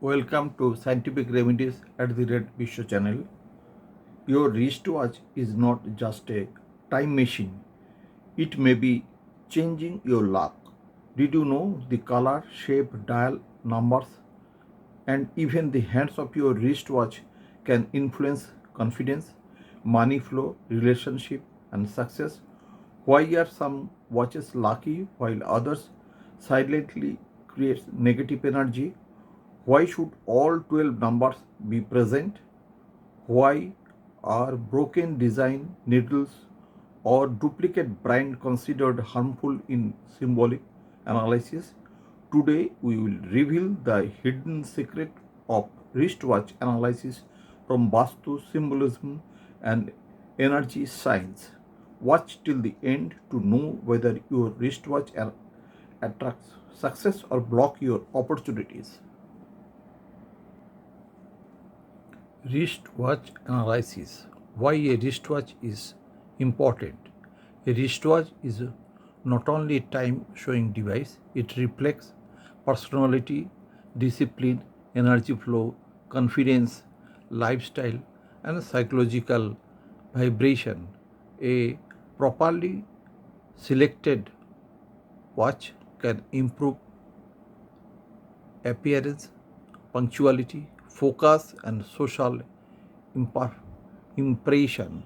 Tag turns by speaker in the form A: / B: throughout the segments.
A: Welcome to Scientific Remedies at the Red Vishwa channel. Your wristwatch is not just a time machine, it may be changing your luck. Did you know the color, shape, dial, numbers, and even the hands of your wristwatch can influence confidence, money flow, relationship, and success? Why are some watches lucky while others silently create negative energy? Why should all 12 numbers be present? Why are broken design needles or duplicate brand considered harmful in symbolic analysis? Today we will reveal the hidden secret of wristwatch analysis from Vastu symbolism and energy science. Watch till the end to know whether your wristwatch attracts success or block your opportunities. Wristwatch analysis. Why a wristwatch is important. A wristwatch is not only a time showing device, it reflects personality, discipline, energy flow, confidence, lifestyle, and psychological vibration. A properly selected watch can improve appearance, punctuality, focus, and social impression.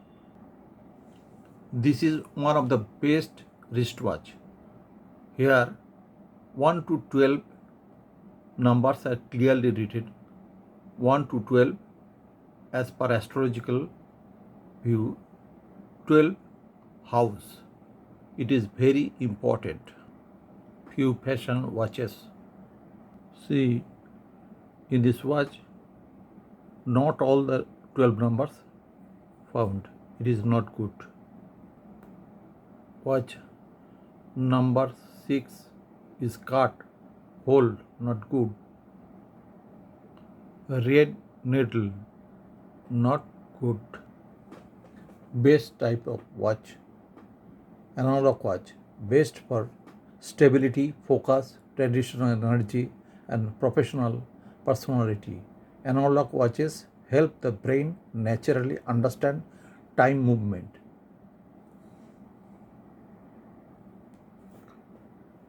A: This is one of the best wristwatch. Here, 1 to 12 numbers are clearly written. 1 to 12 as per astrological view, 12 house. It is very important. Few fashion watches. See, in this watch, not all the 12 numbers found. It is not good. Watch number 6 is cut, hold, not good. Red needle, not good. Best type of watch, analog watch, best for stability, focus, traditional energy, and professional personality. Analog watches help the brain naturally understand time movement.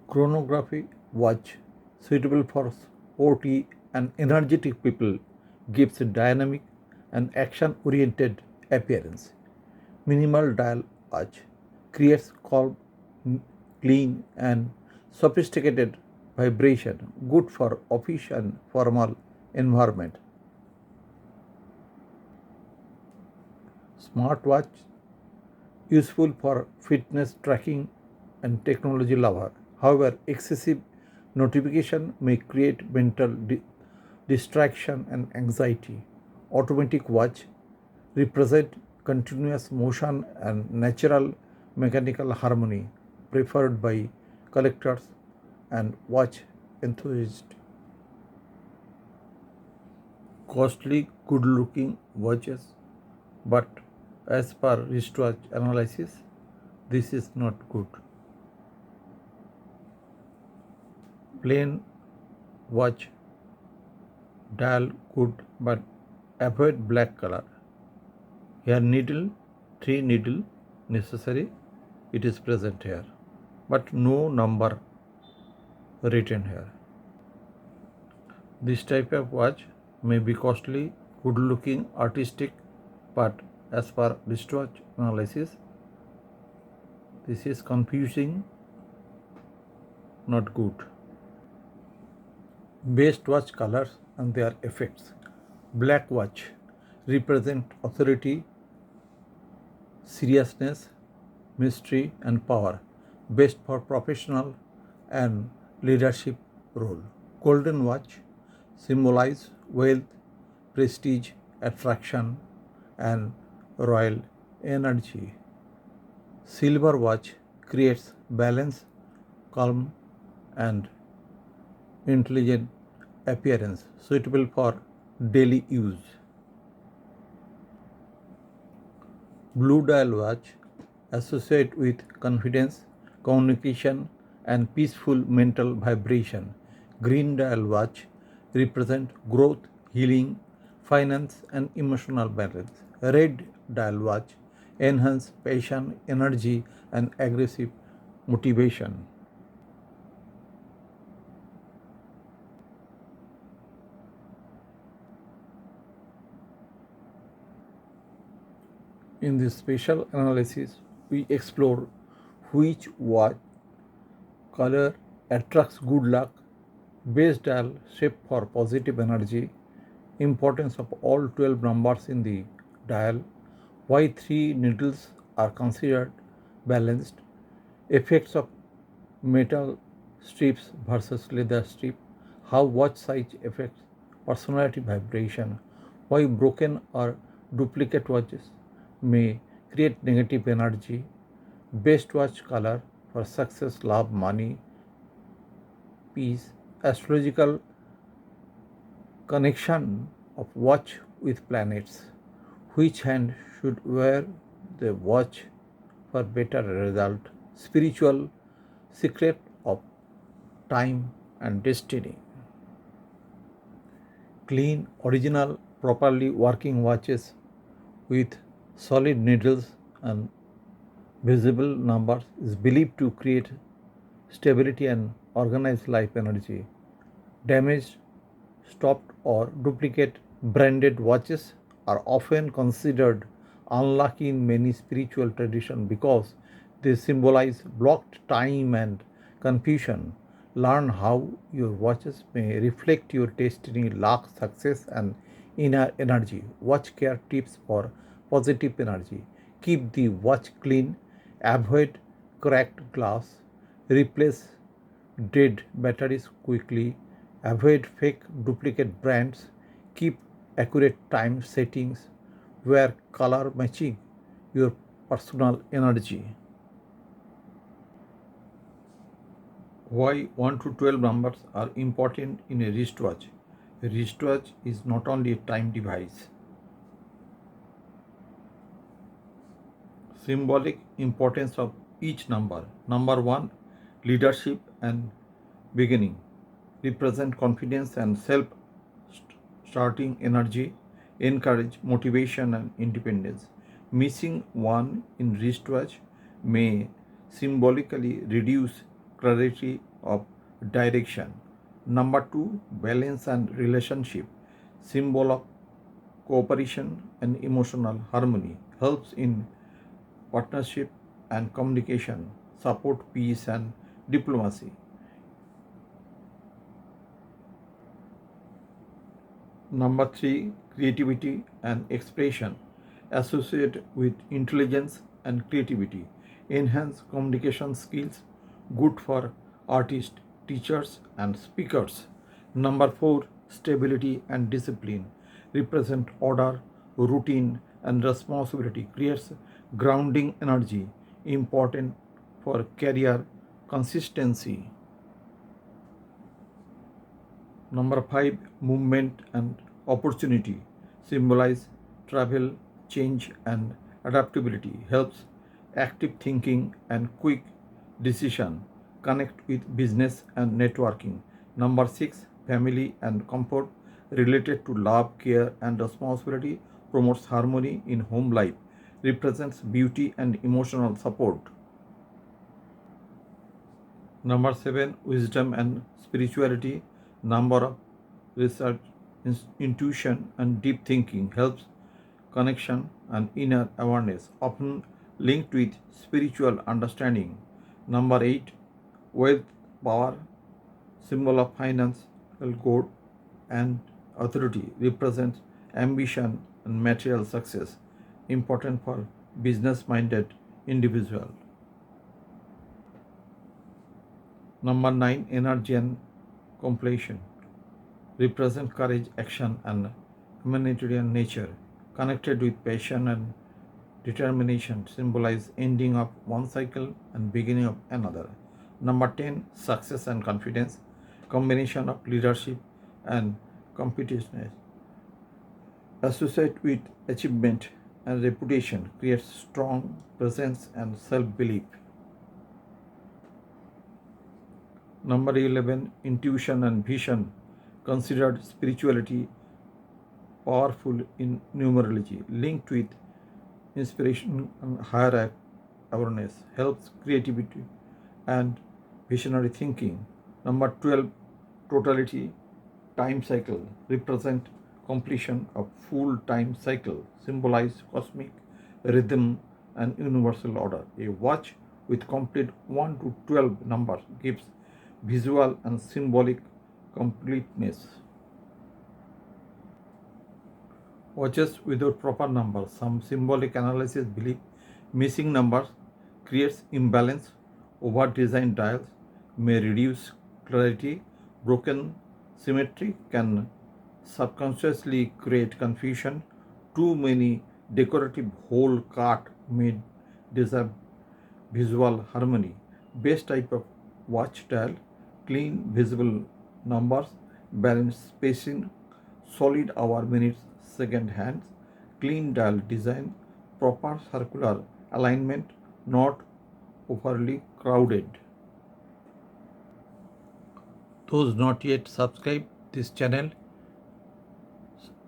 A: Chronography watch, suitable for sporty and energetic people, gives a dynamic and action oriented appearance. Minimal dial watch creates calm, clean, and sophisticated vibration, good for office and formal environment. Smartwatch, useful for fitness tracking and technology lover. However, excessive notification may create mental distraction and anxiety. Automatic watch represent continuous motion and natural mechanical harmony, preferred by collectors and watch enthusiasts. Costly, good looking watches, but as per wristwatch analysis, this is not good. Plain watch, dial good, but avoid black color. Here needle, 3 needle necessary, it is present here, but no number written here. This type of watch may be costly, good looking, artistic, but as per wristwatch analysis, this is confusing, not good. Best watch colors and their effects. Black watch represent authority, seriousness, mystery, and power. Best for professional and leadership role. Golden watch symbolize wealth, prestige, attraction, and royal energy. Silver watch creates balance, calm, and intelligent appearance, suitable for daily use. Blue dial watch associate with confidence, communication, and peaceful mental vibration. Green dial watch represent growth, healing, finance, and emotional balance. Red dial watch enhance passion, energy, and aggressive motivation. In this special analysis, we explore which watch color attracts good luck, base dial shape for positive energy, importance of all 12 numbers in the dial, why three needles are considered balanced, effects of metal strips versus leather strip, how watch size affects personality vibration, why broken or duplicate watches may create negative energy, best watch color for success, love, money, peace, astrological connection of watch with planets, which hand should wear the watch for better result, spiritual secret of time and destiny. Clean, original, properly working watches with solid needles and visible numbers is believed to create stability and organized life energy. Damaged, stopped, or duplicate branded watches are often considered unlucky in many spiritual traditions because they symbolize blocked time and confusion. Learn how your watches may reflect your destiny, luck, success, and inner energy. Watch care tips for positive energy. Keep the watch clean, avoid cracked glass, replace dead batteries quickly, avoid fake duplicate brands, keep accurate time settings, wear color matching your personal energy. Why 1 to 12 numbers are important in a wristwatch? A wristwatch is not only a time device. Symbolic importance of each number. Number 1, leadership and beginning. Represent confidence and self starting energy, encourage motivation and independence. Missing one in wristwatch may symbolically reduce clarity of direction. Number 2, balance and relationship. Symbol of cooperation and emotional harmony. Helps in partnership and communication. Support peace and diplomacy. Number 3, creativity and expression. Associate with intelligence and creativity. Enhance communication skills. Good for artists, teachers, and speakers. Number 4, stability and discipline. Represent order, routine, and responsibility. Creates grounding energy. Important for career consistency. Number 5, movement and opportunity. Symbolize travel, change, and adaptability. Helps active thinking and quick decision. Connect with business and networking. Number 6, family and comfort. Related to love, care, and responsibility. Promotes harmony in home life. Represents beauty and emotional support. Number 7, wisdom and spirituality. Number of research, intuition, and deep thinking. Helps connection and inner awareness, often linked with spiritual understanding. Number 8, wealth, power, symbol of finance, gold, and authority. Represents ambition and material success. Important for business minded individual. Number 9, energy and completion. Represent courage, action, and humanitarian nature. Connected with passion and determination. Symbolize ending of one cycle and beginning of another. Number 10, success and confidence. Combination of leadership and competitiveness. Associate with achievement and reputation. Creates strong presence and self-belief. Number 11, intuition and vision. considered spirituality powerful in numerology, linked with inspiration and higher awareness, helps creativity and visionary thinking. Number 12, totality time cycle represent completion of full time cycle, symbolize cosmic rhythm and universal order. A watch with complete 1 to 12 numbers gives visual and symbolic completeness. Watches without proper numbers. Some symbolic analysis believe missing numbers creates imbalance. Over designed dials may reduce clarity. Broken symmetry can subconsciously create confusion. Too many decorative hole cut may disturb visual harmony. Best type of watch dial: clean, visible numbers, balanced spacing, solid hour, minutes, second hands, clean dial design, proper circular alignment, not overly crowded. Those not yet subscribe this channel,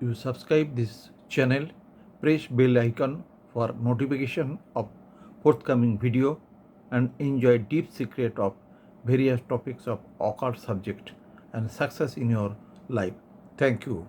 A: you subscribe this channel, press bell icon for notification of forthcoming video and enjoy deep secret of various topics of occult subject and success in your life. Thank you.